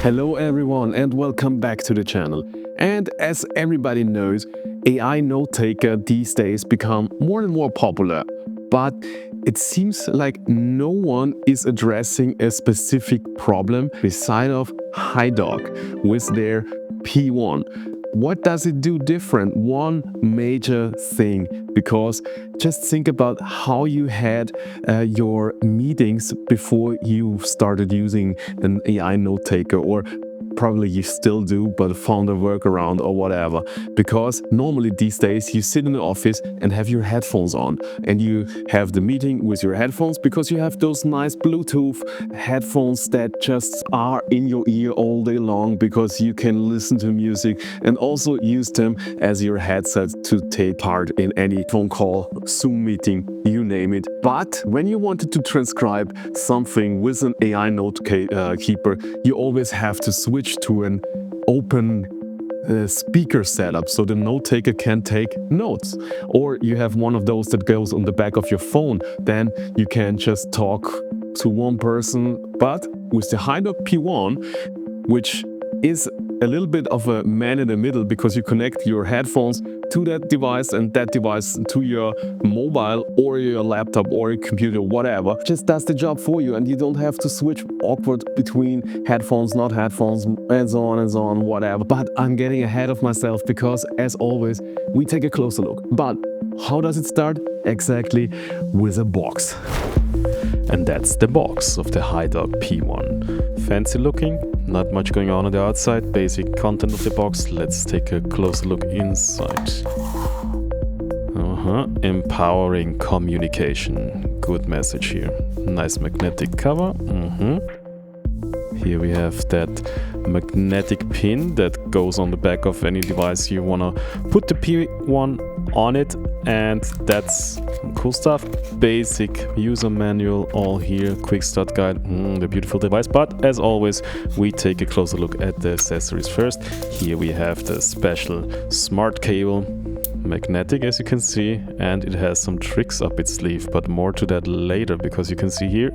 Hello everyone and welcome back to the channel. And as everybody knows, AI note-taker these days become more and more popular. But it seems like no one is addressing a specific problem beside of HiDock with their P1. What does it do different? One major thing, because just think about how you had your meetings before you started using an AI note taker, or probably you still do, but found a workaround or whatever. Because normally these days you sit in the office and have your headphones on and you have the meeting with your headphones because you have those nice Bluetooth headphones that just are in your ear all day long because you can listen to music and also use them as your headset to take part in any phone call, Zoom meeting, you name it. But when you wanted to transcribe something with an AI note keeper, you always have to switch to an open speaker setup so the note taker can take notes. Or you have one of those that goes on the back of your phone, then you can just talk to one person. But with the HiDock P1, which is a little bit of a man in the middle because you connect your headphones to that device and that device to your mobile or your laptop or your computer, whatever, just does the job for you and you don't have to switch awkward between headphones, not headphones, and so on, whatever. But I'm getting ahead of myself because, as always, we take a closer look. But how does it start? Exactly with a box. And that's the box of the HiDock P1. Fancy looking, not much going on the outside, basic content of the box. Let's take a closer look inside. Empowering communication. Good message here. Nice magnetic cover. Here we have that magnetic pin that goes on the back of any device you want to put the P1 on it, and that's some cool stuff. Basic user manual all here, quick start guide, the beautiful device. But as always, we take a closer look at the accessories first. Here we have the special smart cable, magnetic as you can see, and it has some tricks up its sleeve, but more to that later because you can see here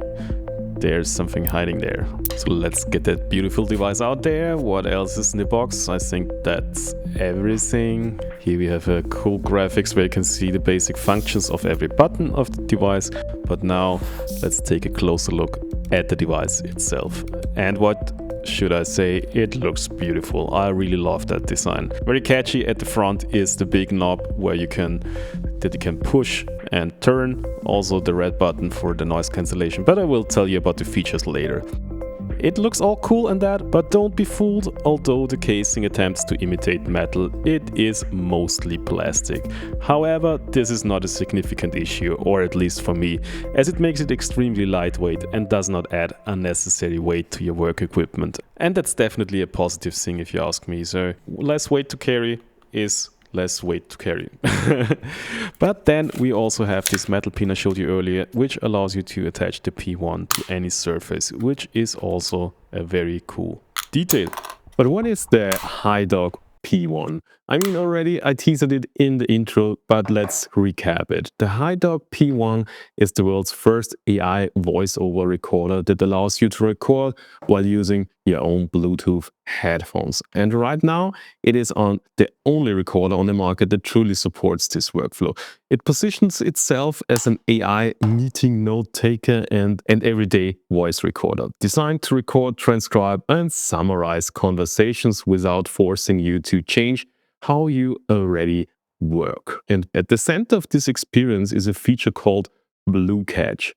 there's something hiding there. So let's get that beautiful device out there. What else is in the box? I think that's everything. Here we have a cool graphics where you can see the basic functions of every button of the device. But now let's take a closer look at the device itself. And what should I say? It looks beautiful. I really love that design. Very catchy. At the front is the big knob where you can push and turn. Also the red button for the noise cancellation, but I will tell you about the features later. It looks all cool and that, but don't be fooled. Although the casing attempts to imitate metal, it is mostly plastic. However, this is not a significant issue, or at least for me, as it makes it extremely lightweight and does not add unnecessary weight to your work equipment. And that's definitely a positive thing if you ask me. So less weight to carry is less weight to carry. But then we also have this metal pin I showed you earlier, which allows you to attach the P1 to any surface, which is also a very cool detail. But what is the HiDock P1? I mean, already I teased it in the intro, but let's recap it. The HiDock P1 is the world's first AI voiceover recorder that allows you to record while using your own Bluetooth headphones. And right now, it is on the only recorder on the market that truly supports this workflow. It positions itself as an AI meeting note taker and an everyday voice recorder, designed to record, transcribe, and summarize conversations without forcing you to change how you already work. And at the center of this experience is a feature called Blue Catch.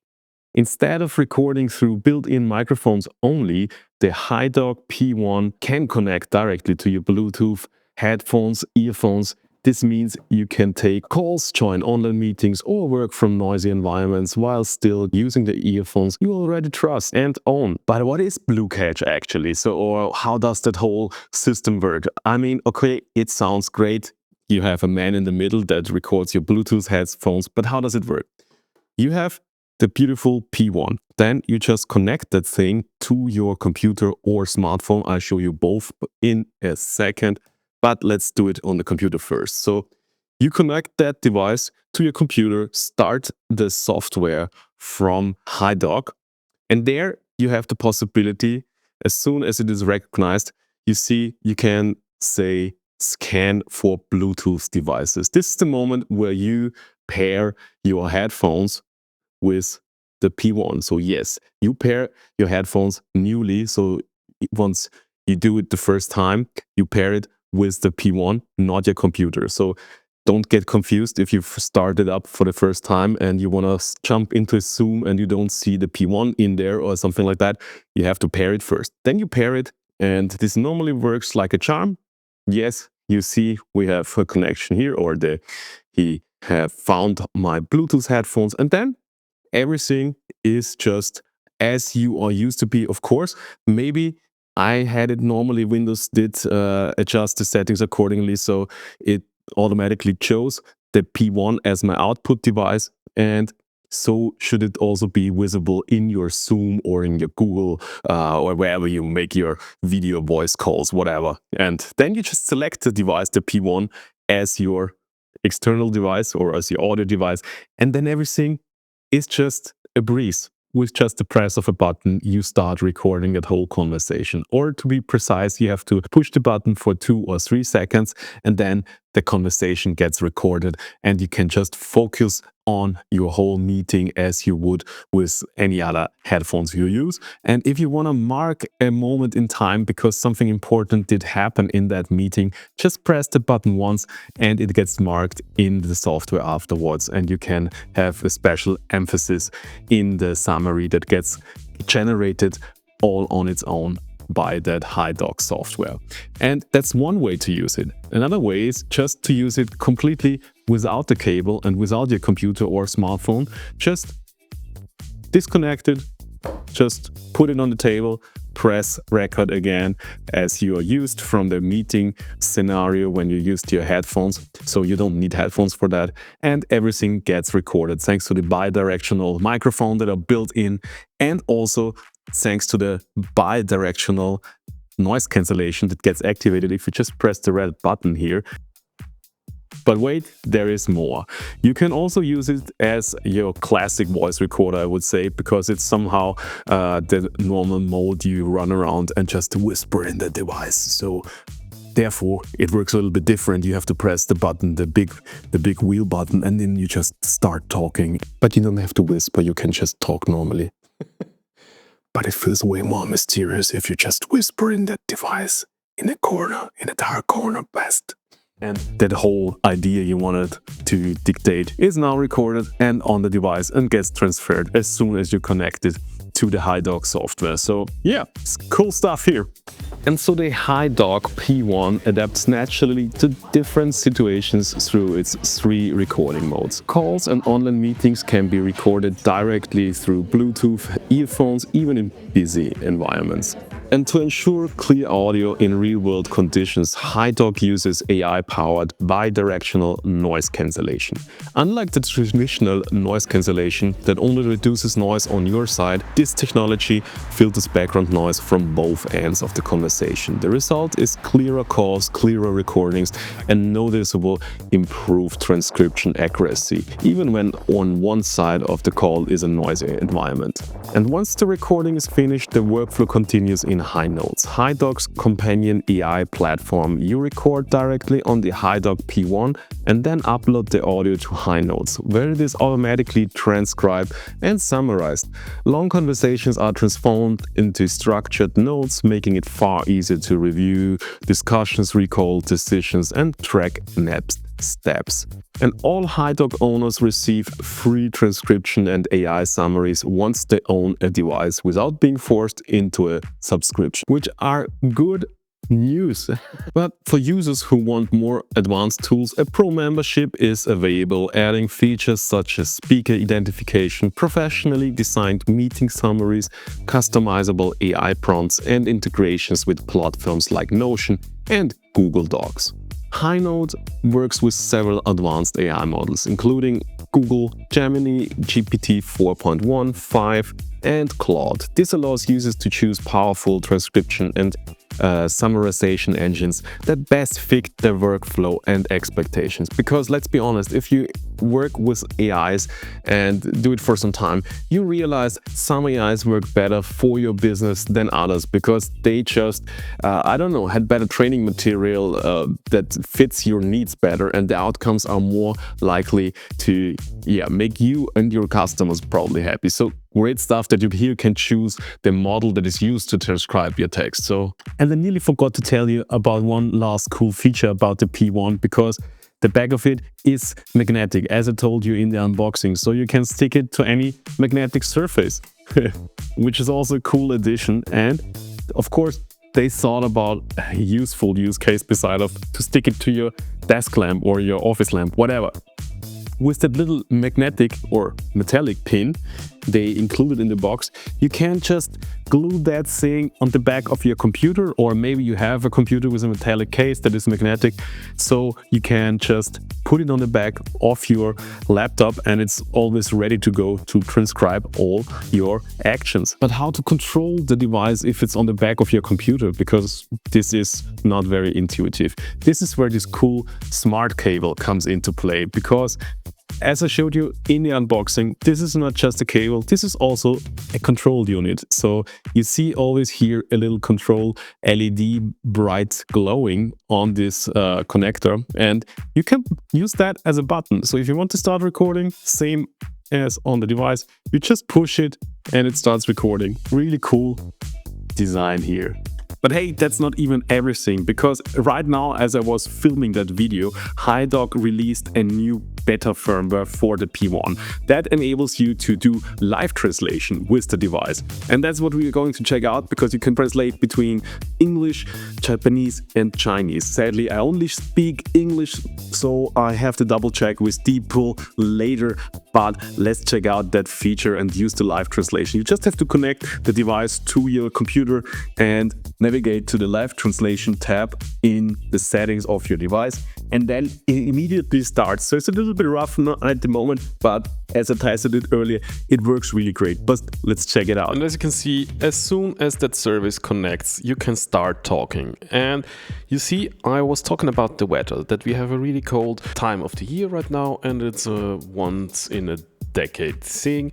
Instead of recording through built-in microphones only, the HiDock P1 can connect directly to your Bluetooth headphones, earphones. This means you can take calls, join online meetings, or work from noisy environments while still using the earphones you already trust and own. But what is Blue Catch actually? Or how does that whole system work? I mean, okay, it sounds great. You have a man in the middle that records your Bluetooth headphones, but how does it work? You have the beautiful P1. Then you just connect that thing to your computer or smartphone. I'll show you both in a second, but let's do it on the computer first. So you connect that device to your computer, start the software from HiDock, and there you have the possibility as soon as it is recognized, you see you can say scan for Bluetooth devices. This is the moment where you pair your headphones with the P1. So yes, you pair your headphones newly. So once you do it the first time, you pair it with the P1, not your computer. So don't get confused if you've started up for the first time and you want to jump into Zoom and you don't see the P1 in there or something like that. You have to pair it first. Then you pair it, and this normally works like a charm. Yes, you see we have a connection here, or he have found my Bluetooth headphones, and then everything is just as you are used to be. Of course, maybe I had it normally, Windows did adjust the settings accordingly, so it automatically chose the P1 as my output device, and so should it also be visible in your Zoom or in your Google or wherever you make your video voice calls, whatever. And then you just select the device, the P1, as your external device or as your audio device, and then everything is just a breeze. With just the press of a button, you start recording that whole conversation. Or to be precise, you have to push the button for 2 or 3 seconds, and then the conversation gets recorded, and you can just focus on your whole meeting as you would with any other headphones you use. And if you want to mark a moment in time because something important did happen in that meeting, just press the button once and it gets marked in the software afterwards, and you can have a special emphasis in the summary that gets generated all on its own by that HiDock software. And that's one way to use it. Another way is just to use it completely without the cable and without your computer or smartphone. Just disconnect it, just put it on the table, press record again as you are used from the meeting scenario when you used your headphones. So you don't need headphones for that. And everything gets recorded thanks to the bi-directional microphone that are built in, and also thanks to the bi-directional noise cancellation that gets activated if you just press the red button here. But wait, there is more. You can also use it as your classic voice recorder, I would say, because it's somehow the normal mode you run around and just whisper in the device. So therefore, it works a little bit different. You have to press the button, the big wheel button, and then you just start talking. But you don't have to whisper, you can just talk normally. But it feels way more mysterious if you just whisper in that device, in a corner, in a dark corner best. And that whole idea you wanted to dictate is now recorded and on the device and gets transferred as soon as you connect it to the HiDock software. So yeah, it's cool stuff here. And so the HiDock P1 adapts naturally to different situations through its 3 recording modes. Calls and online meetings can be recorded directly through Bluetooth earphones, even in busy environments. And to ensure clear audio in real-world conditions, HiDock uses AI-powered bidirectional noise cancellation. Unlike the traditional noise cancellation that only reduces noise on your side, this technology filters background noise from both ends of the conversation. The result is clearer calls, clearer recordings, and noticeable improved transcription accuracy, even when on one side of the call is a noisy environment. And once the recording is finished, the workflow continues in HiNotes, HiDock's companion AI platform. You record directly on the HiDock P1 and then upload the audio to HiNotes, where it is automatically transcribed and summarized. Long conversations are transformed into structured notes, making it far easier to review discussions, recall decisions, and track next steps. And all HiDock owners receive free transcription and AI summaries once they own a device without being forced into a subscription, which are good news. But for users who want more advanced tools, a Pro membership is available, adding features such as speaker identification, professionally designed meeting summaries, customizable AI prompts, and integrations with platforms like Notion and Google Docs. HiNote works with several advanced AI models, including Google, Gemini, GPT 4.1, 5, and Claude. This allows users to choose powerful transcription and summarization engines that best fit their workflow and expectations. Because let's be honest, if you work with AIs and do it for some time, you realize some AIs work better for your business than others because they just, I don't know, had better training material that fits your needs better, and the outcomes are more likely to make you and your customers probably happy. So great stuff that you here can choose the model that is used to transcribe your text. So, and I nearly forgot to tell you about one last cool feature about the P1, because the back of it is magnetic, as I told you in the unboxing. So you can stick it to any magnetic surface, which is also a cool addition. And of course, they thought about a useful use case beside of to stick it to your desk lamp or your office lamp, whatever. With that little magnetic or metallic pin they included in the box, you can just glue that thing on the back of your computer, or maybe you have a computer with a metallic case that is magnetic, so you can just put it on the back of your laptop and it's always ready to go to transcribe all your actions. But how to control the device if it's on the back of your computer? Because this is not very intuitive. This is where this cool smart cable comes into play, because as I showed you in the unboxing, this is not just a cable, this is also a control unit. So you see always here a little control LED bright glowing on this connector, and you can use that as a button. So if you want to start recording, same as on the device, you just push it and it starts recording. Really cool design here. But hey, that's not even everything, because right now, as I was filming that video, HiDock released a new beta firmware for the P1 that enables you to do live translation with the device. And that's what we are going to check out, because you can translate between English, Japanese and Chinese. Sadly, I only speak English, so I have to double check with DeepPool later, but let's check out that feature and use the live translation. You just have to connect the device to your computer and navigate to the live translation tab in the settings of your device, and then it immediately starts. So it's a little bit rough at the moment, but as I tested it earlier, it works really great. But let's check it out. And as you can see, as soon as that service connects, you can start talking. And you see, I was talking about the weather, that we have a really cold time of the year right now, and it's a once in a decade thing.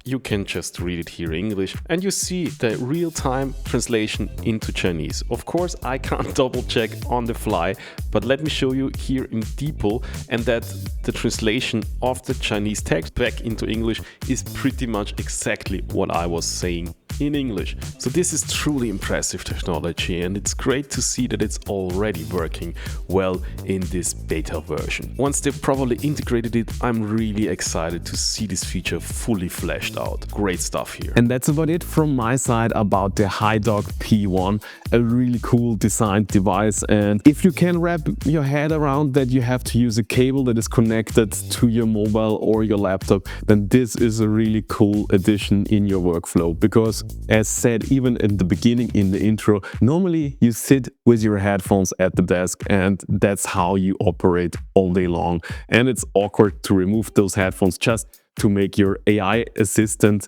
You can just read it here in English, and you see the real-time translation into Chinese. Of course, I can't double check on the fly, but let me show you here in DeepPool, and that the translation of the Chinese text back into English is pretty much exactly what I was saying in English. So this is truly impressive technology, and it's great to see that it's already working well in this beta version. Once they've properly integrated it, I'm really excited to see this feature fully fleshed out. Great stuff here. And that's about it from my side about the HiDock P1, a really cool designed device. And if you can wrap your head around that you have to use a cable that is connected to your mobile or your laptop, then this is a really cool addition in your workflow. Because as said even in the beginning in the intro, normally you sit with your headphones at the desk and that's how you operate all day long. And it's awkward to remove those headphones just to make your AI assistant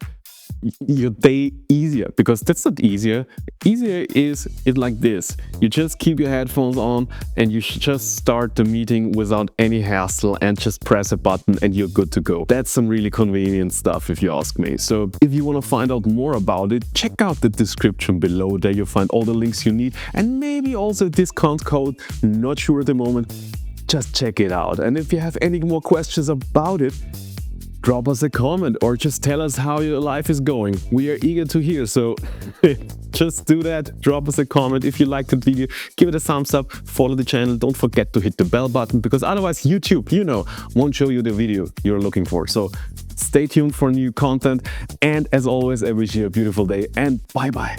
your day easier, because that's not easier. Easier is it like this. You just keep your headphones on and you just start the meeting without any hassle and just press a button and you're good to go. That's some really convenient stuff if you ask me. So if you want to find out more about it, check out the description below. There you'll find all the links you need and maybe also a discount code. Not sure at the moment. Just check it out. And if you have any more questions about it, drop us a comment or just tell us how your life is going. We are eager to hear, so just do that. Drop us a comment. If you liked the video, give it a thumbs up, follow the channel. Don't forget to hit the bell button, because otherwise YouTube, won't show you the video you're looking for. So stay tuned for new content. And as always, I wish you a beautiful day and bye-bye.